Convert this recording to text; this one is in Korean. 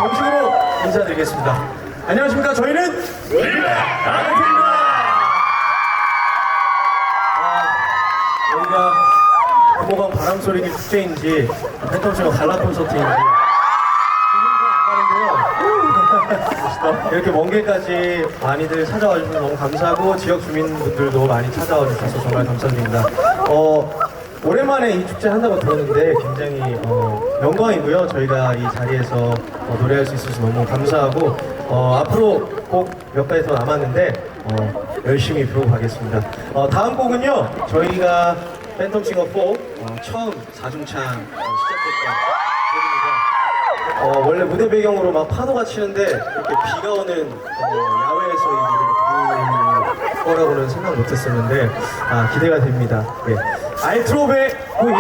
정식으로 인사드리겠습니다. 안녕하십니까. 저희는 아이트입니다. 여기가 금호강 바람소리기 축제인지 팬텀싱어 갈라 콘서트인지 이렇게 먼 길까지 많이들 찾아와 주셔서 너무 감사하고 지역 주민분들도 많이 찾아와 주셔서 정말 감사드립니다. 오랜만에 이 축제 한다고 들었는데 굉장히 영광이고요. 저희가 이 자리에서 노래할 수 있어서 너무 감사하고 앞으로 곡 몇 가지 더 남았는데 열심히 부르고 가겠습니다. 다음 곡은요. 저희가 팬텀싱어 4 처음 4중창 시작했던 곡입니다. 원래 무대 배경으로 막 파도가 치는데 이렇게 비가 오는 야외에서 이 노래를 부를 거라고는 생각 못했었는데 기대가 됩니다. 네. 알트로베 호잇